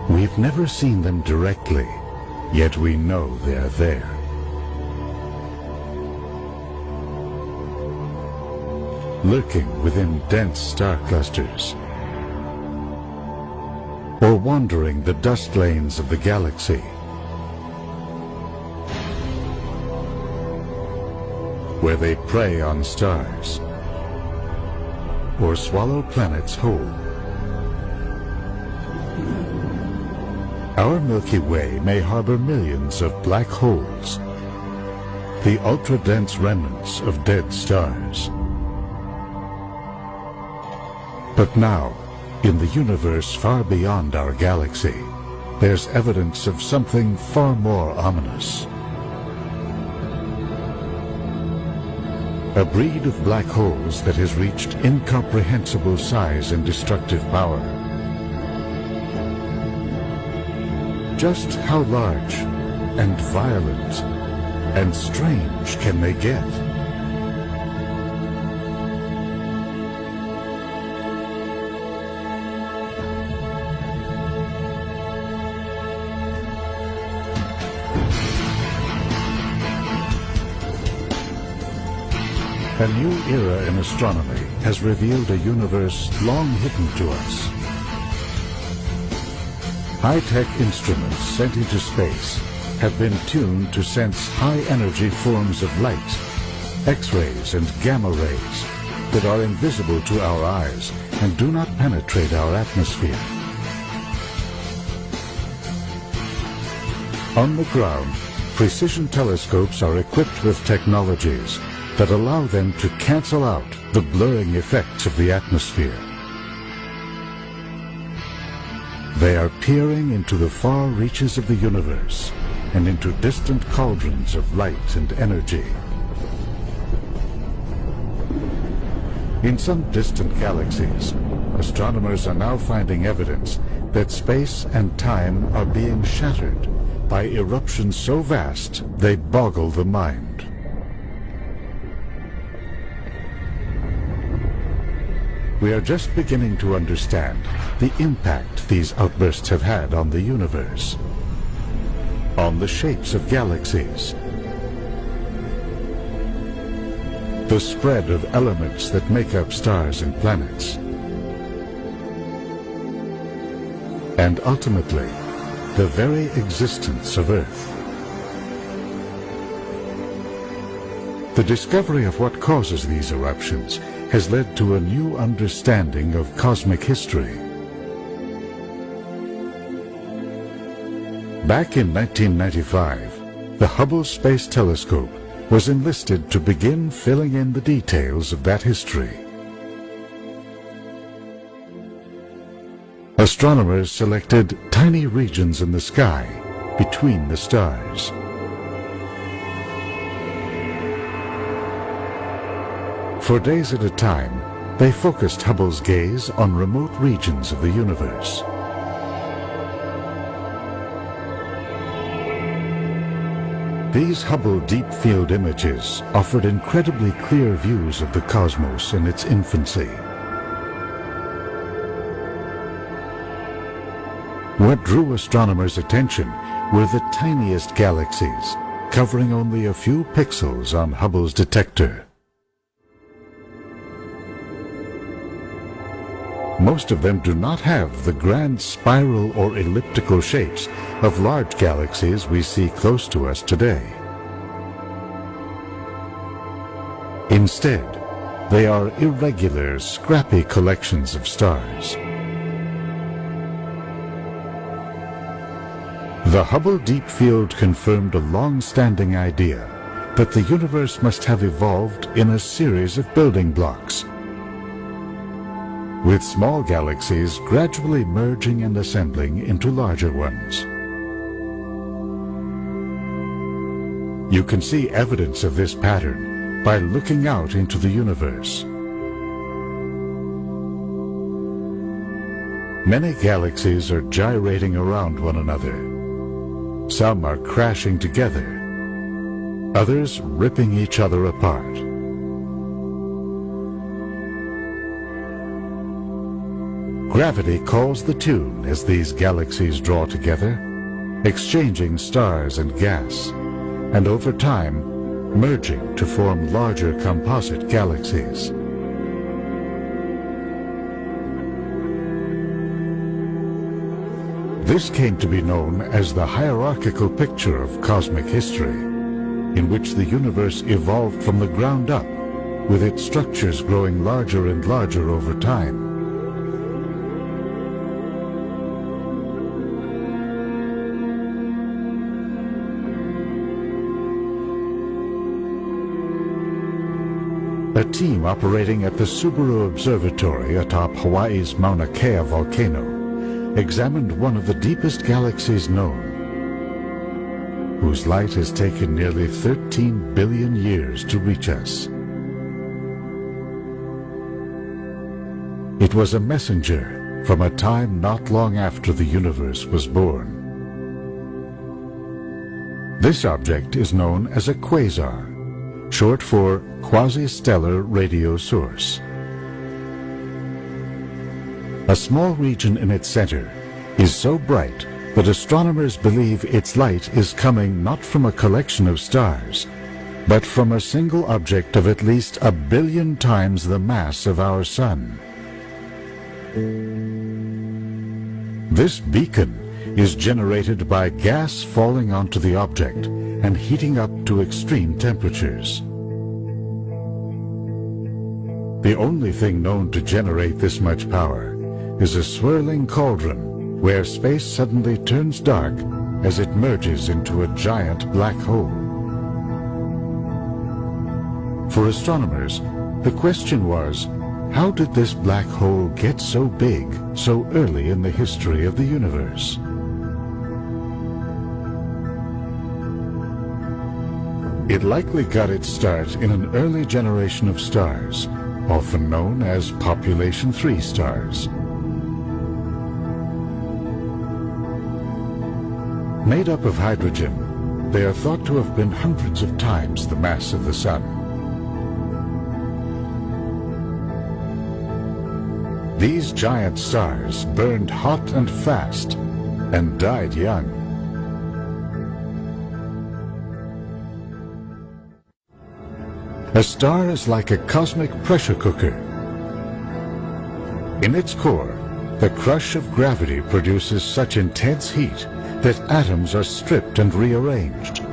We've never seen them directly, yet we know they are there. Lurking within dense star clusters, or wandering the dust lanes of the galaxy, where they prey on stars, or swallow planets whole. Our Milky Way may harbor millions of black holes, the ultra-dense remnants of dead stars. But now, in the universe far beyond our galaxy, there's evidence of something far more ominous. A breed of black holes that has reached incomprehensible size and destructive power. Just how large and violent and strange can they get? A new era in astronomy has revealed a universe long hidden to us. High-tech instruments sent into space have been tuned to sense high-energy forms of light, X-rays and gamma rays that are invisible to our eyes and do not penetrate our atmosphere. On the ground, precision telescopes are equipped with technologies that allow them to cancel out the blurring effects of the atmosphere. They are peering into the far reaches of the universe and into distant cauldrons of light and energy. In some distant galaxies, astronomers are now finding evidence that space and time are being shattered by eruptions so vast they boggle the mind. We are just beginning to understand the impact these outbursts have had on the universe, on the shapes of galaxies, the spread of elements that make up stars and planets, and ultimately, the very existence of Earth. The discovery of what causes these eruptions has led to a new understanding of cosmic history. Back in 1995, the Hubble Space Telescope was enlisted to begin filling in the details of that history. Astronomers selected tiny regions in the sky between the stars. For days at a time, they focused Hubble's gaze on remote regions of the universe. These Hubble Deep Field images offered incredibly clear views of the cosmos in its infancy. What drew astronomers' attention were the tiniest galaxies, covering only a few pixels on Hubble's detector. Most of them do not have the grand spiral or elliptical shapes of large galaxies we see close to us today. Instead, they are irregular, scrappy collections of stars. The Hubble Deep Field confirmed a long-standing idea that the universe must have evolved in a series of building blocks, with small galaxies gradually merging and assembling into larger ones. You can see evidence of this pattern by looking out into the universe. Many galaxies are gyrating around one another. Some are crashing together, others ripping each other apart. Gravity calls the tune as these galaxies draw together, exchanging stars and gas, and over time, merging to form larger composite galaxies. This came to be known as the hierarchical picture of cosmic history, in which the universe evolved from the ground up, with its structures growing larger and larger over time. A team operating at the Subaru Observatory atop Hawaii's Mauna Kea volcano examined one of the deepest galaxies known, whose light has taken nearly 13 billion years to reach us. It was a messenger from a time not long after the universe was born. This object is known as a quasar, short for quasi-stellar radio source. A small region in its center is so bright that astronomers believe its light is coming not from a collection of stars, but from a single object of at least 1 billion times the mass of our Sun. This beacon is generated by gas falling onto the object and heating up to extreme temperatures. The only thing known to generate this much power is a swirling cauldron where space suddenly turns dark as it merges into a giant black hole. For astronomers, the question was, how did this black hole get so big so early in the history of the universe? It likely got its start in an early generation of stars, often known as population 3 stars. Made up of hydrogen, they are thought to have been hundreds of times the mass of the Sun. These giant stars burned hot and fast and died young. A star is like a cosmic pressure cooker. In its core, the crush of gravity produces such intense heat that atoms are stripped and rearranged.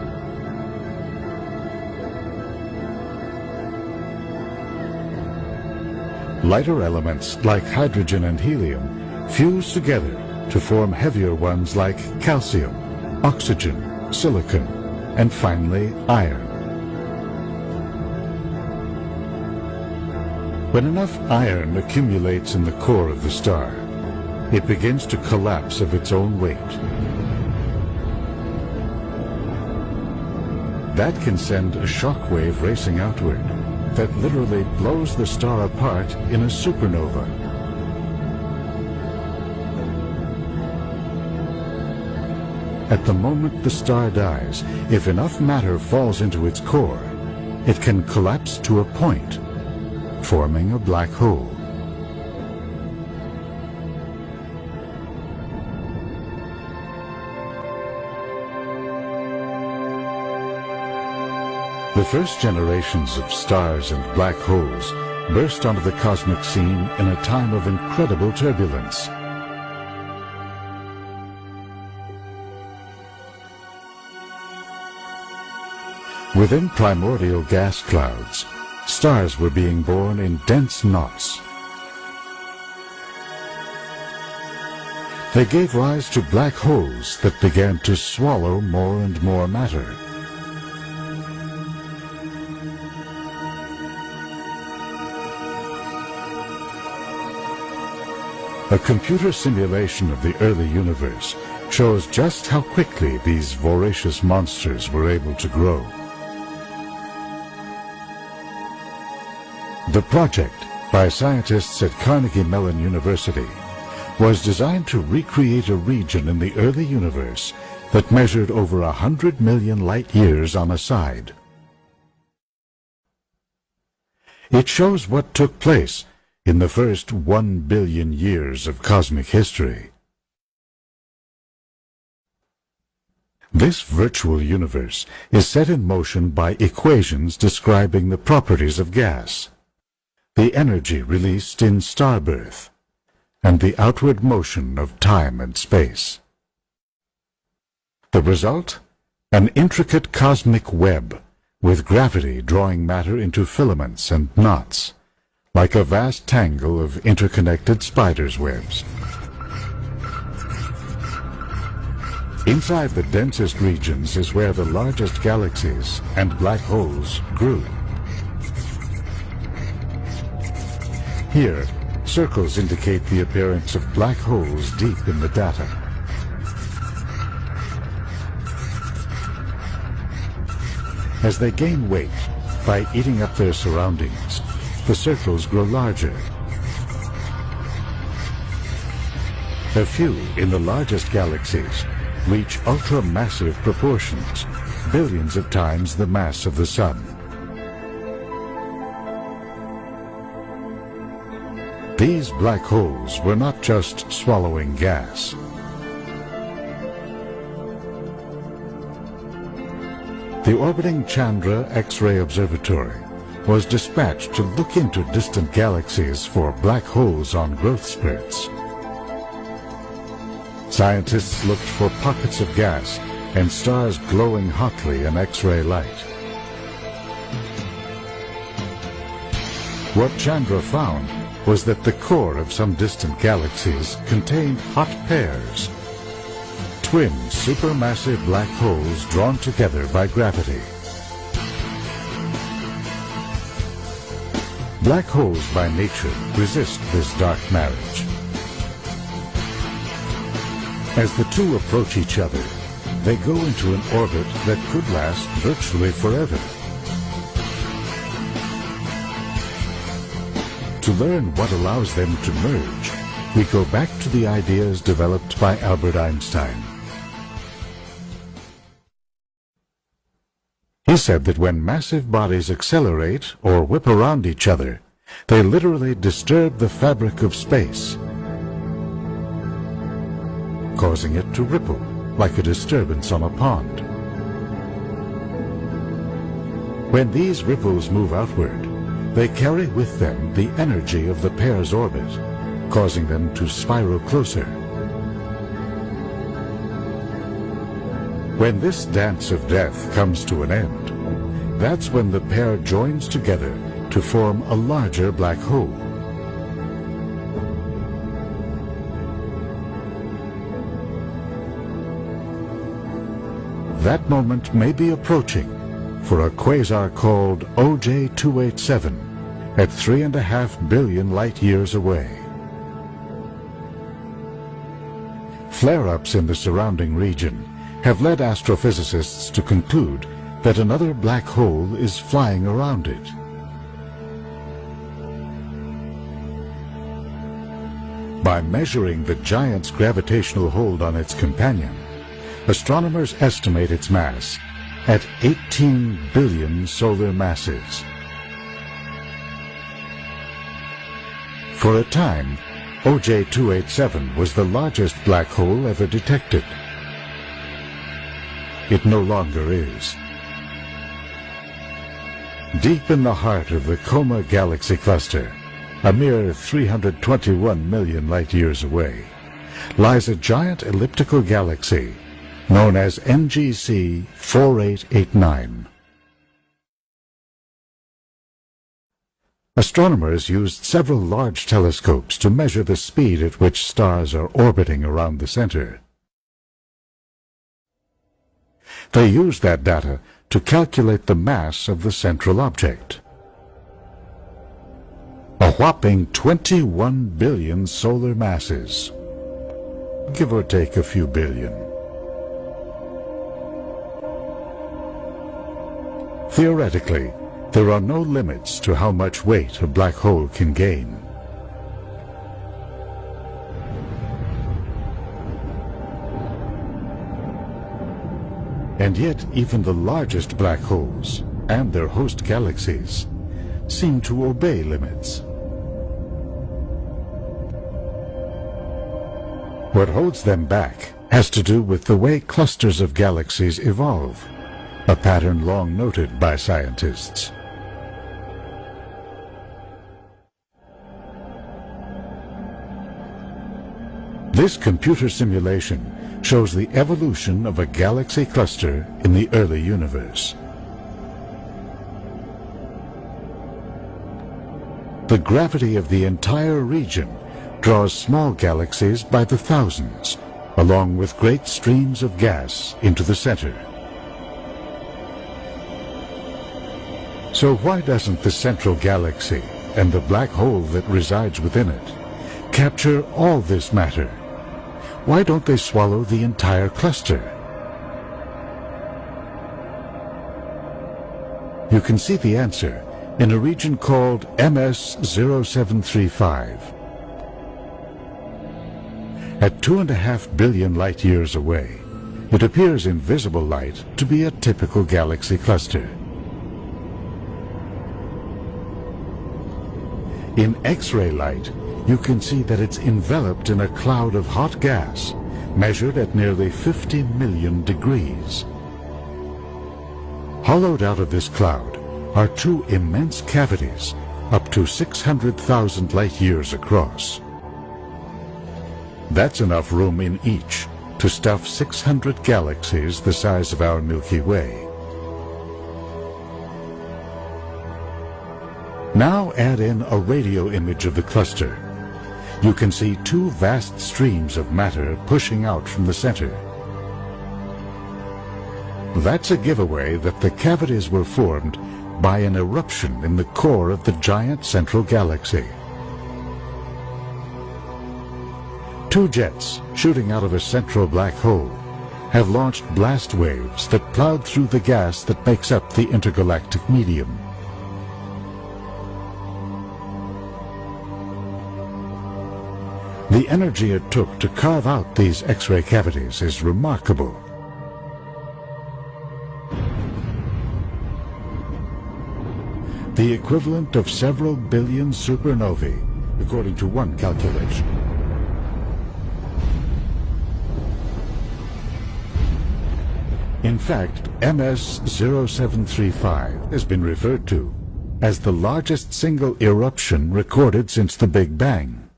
Lighter elements like hydrogen and helium fuse together to form heavier ones like calcium, oxygen, silicon, and finally iron. When enough iron accumulates in the core of the star, it begins to collapse of its own weight. That can send a shock wave racing outward that literally blows the star apart in a supernova. At the moment the star dies, if enough matter falls into its core, it can collapse to a point, forming a black hole. The first generations of stars and black holes burst onto the cosmic scene in a time of incredible turbulence. Within primordial gas clouds, stars were being born in dense knots. They gave rise to black holes that began to swallow more and more matter. A computer simulation of the early universe shows just how quickly these voracious monsters were able to grow. The project, by scientists at Carnegie Mellon University, was designed to recreate a region in the early universe that measured over 100 million light-years on a side. It shows what took place in the first 1 billion years of cosmic history. This virtual universe is set in motion by equations describing the properties of gas, the energy released in starbirth, and the outward motion of time and space. The result? An intricate cosmic web, with gravity drawing matter into filaments and knots, like a vast tangle of interconnected spiders' webs. Inside the densest regions is where the largest galaxies and black holes grew. Here, circles indicate the appearance of black holes deep in the data. As they gain weight by eating up their surroundings, the circles grow larger. A few in the largest galaxies reach ultra-massive proportions, billions of times the mass of the Sun. These black holes were not just swallowing gas. The orbiting Chandra X-ray Observatory was dispatched to look into distant galaxies for black holes on growth spurts. Scientists looked for pockets of gas and stars glowing hotly in X-ray light. What Chandra found was that the core of some distant galaxies contained hot pairs, twin supermassive black holes drawn together by gravity. Black holes by nature resist this dark marriage. As the two approach each other, they go into an orbit that could last virtually forever. To learn what allows them to merge, we go back to the ideas developed by Albert Einstein. He said that when massive bodies accelerate or whip around each other, they literally disturb the fabric of space, causing it to ripple like a disturbance on a pond. When these ripples move outward, they carry with them the energy of the pair's orbit, causing them to spiral closer. When this dance of death comes to an end, that's when the pair joins together to form a larger black hole. That moment may be approaching for a quasar called OJ-287 at 3.5 billion light-years away. Flare-ups in the surrounding region have led astrophysicists to conclude that another black hole is flying around it. By measuring the giant's gravitational hold on its companion, astronomers estimate its mass at 18 billion solar masses. For a time, OJ-287 was the largest black hole ever detected. It no longer is. Deep in the heart of the Coma Galaxy Cluster, a mere 321 million light-years away, lies a giant elliptical galaxy known as NGC 4889. Astronomers used several large telescopes to measure the speed at which stars are orbiting around the center. They used that data to calculate the mass of the central object. A whopping 21 billion solar masses, give or take a few billion. Theoretically, there are no limits to how much weight a black hole can gain. And yet, even the largest black holes and their host galaxies seem to obey limits. What holds them back has to do with the way clusters of galaxies evolve, a pattern long noted by scientists. This computer simulation shows the evolution of a galaxy cluster in the early universe. The gravity of the entire region draws small galaxies by the thousands, along with great streams of gas into the center. So why doesn't the central galaxy and the black hole that resides within it capture all this matter? Why don't they swallow the entire cluster? You can see the answer in a region called MS-0735. At 2.5 billion light-years away, it appears in visible light to be a typical galaxy cluster. In X-ray light, you can see that it's enveloped in a cloud of hot gas, measured at nearly 50 million degrees. Hollowed out of this cloud are two immense cavities, up to 600,000 light-years across. That's enough room in each to stuff 600 galaxies the size of our Milky Way. Now add in a radio image of the cluster. You can see two vast streams of matter pushing out from the center. That's a giveaway that the cavities were formed by an eruption in the core of the giant central galaxy. Two jets shooting out of a central black hole have launched blast waves that plowed through the gas that makes up the intergalactic medium. The energy it took to carve out these X-ray cavities is remarkable. The equivalent of several billion supernovae, according to one calculation. In fact, MS-0735 has been referred to as the largest single eruption recorded since the Big Bang.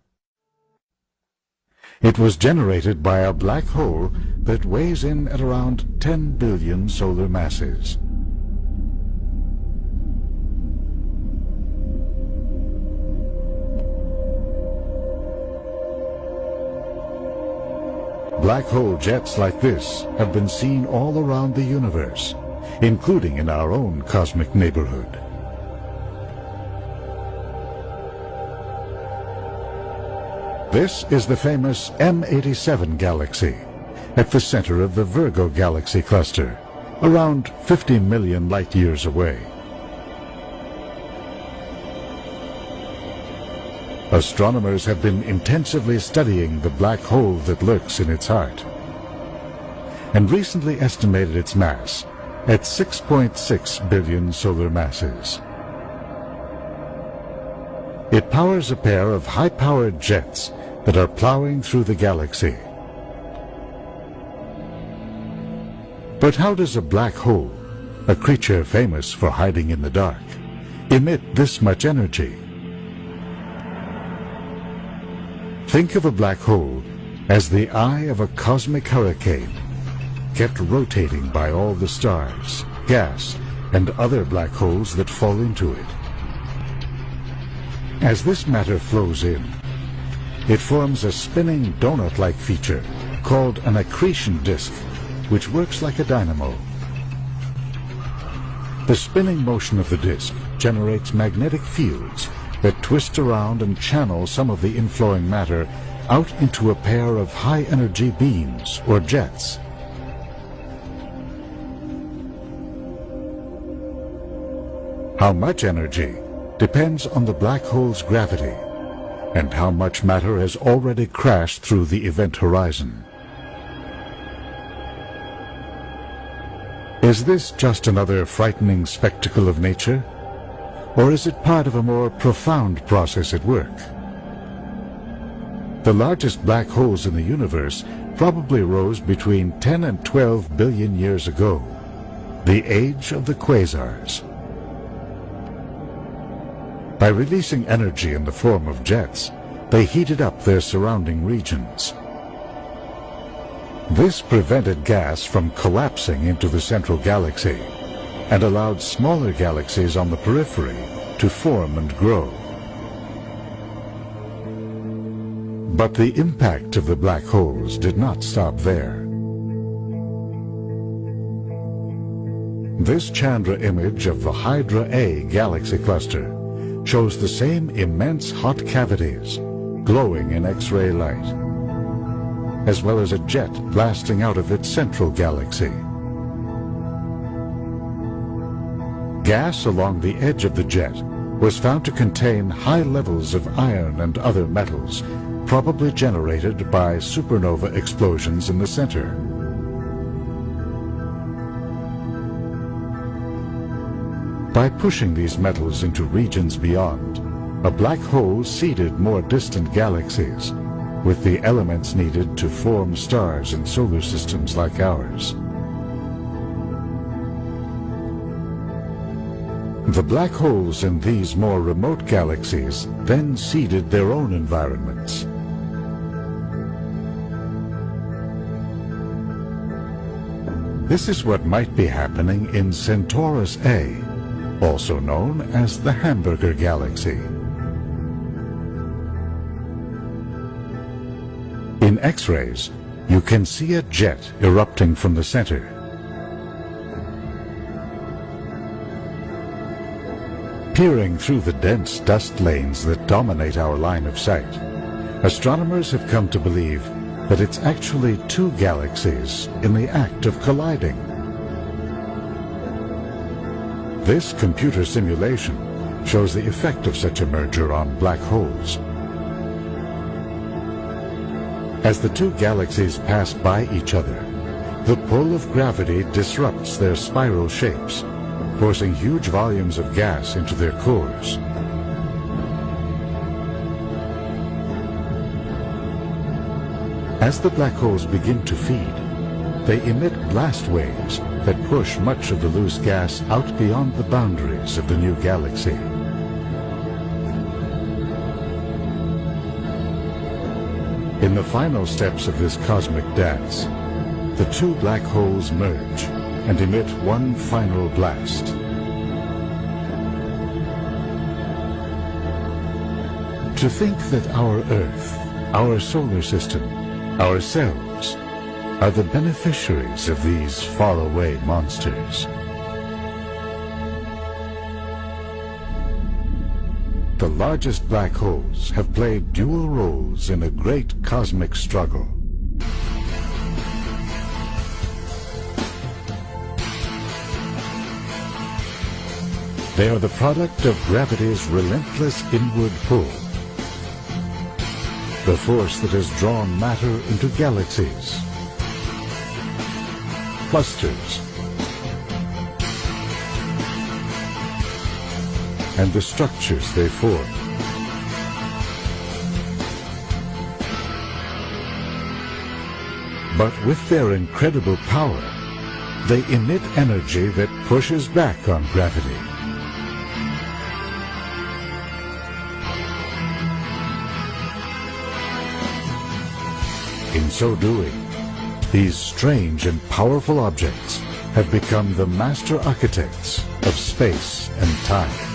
It was generated by a black hole that weighs in at around 10 billion solar masses. Black hole jets like this have been seen all around the universe, including in our own cosmic neighborhood. This is the famous M87 galaxy, at the center of the Virgo galaxy cluster, around 50 million light-years away. Astronomers have been intensively studying the black hole that lurks in its heart, and recently estimated its mass at 6.6 billion solar masses. It powers a pair of high-powered jets that are plowing through the galaxy. But how does a black hole, a creature famous for hiding in the dark, emit this much energy? Think of a black hole as the eye of a cosmic hurricane, kept rotating by all the stars, gas, and other black holes that fall into it. As this matter flows in, it forms a spinning donut-like feature called an accretion disk, which works like a dynamo. The spinning motion of the disk generates magnetic fields that twist around and channel some of the inflowing matter out into a pair of high-energy beams or jets. How much energy depends on the black hole's gravity and how much matter has already crashed through the event horizon. Is this just another frightening spectacle of nature, or is it part of a more profound process at work? The largest black holes in the universe probably rose between 10 and 12 billion years ago, the age of the quasars. By releasing energy in the form of jets, they heated up their surrounding regions. This prevented gas from collapsing into the central galaxy and allowed smaller galaxies on the periphery to form and grow. But the impact of the black holes did not stop there. This Chandra image of the Hydra A galaxy cluster shows the same immense hot cavities glowing in X-ray light, as well as a jet blasting out of its central galaxy. Gas along the edge of the jet was found to contain high levels of iron and other metals, probably generated by supernova explosions in the center. By pushing these metals into regions beyond, a black hole seeded more distant galaxies with the elements needed to form stars in solar systems like ours. The black holes in these more remote galaxies then seeded their own environments. This is what might be happening in Centaurus A, also known as the Hamburger Galaxy. In X-rays, you can see a jet erupting from the center. Peering through the dense dust lanes that dominate our line of sight, astronomers have come to believe that it's actually two galaxies in the act of colliding. This computer simulation shows the effect of such a merger on black holes. As the two galaxies pass by each other, the pull of gravity disrupts their spiral shapes, forcing huge volumes of gas into their cores. As the black holes begin to feed, they emit blast waves that push much of the loose gas out beyond the boundaries of the new galaxy. In the final steps of this cosmic dance, the two black holes merge and emit one final blast. To think that our Earth, our solar system, ourselves, are the beneficiaries of these faraway monsters. The largest black holes have played dual roles in a great cosmic struggle. They are the product of gravity's relentless inward pull, the force that has drawn matter into galaxies, clusters, and the structures they form. But with their incredible power, they emit energy that pushes back on gravity. In so doing, these strange and powerful objects have become the master architects of space and time.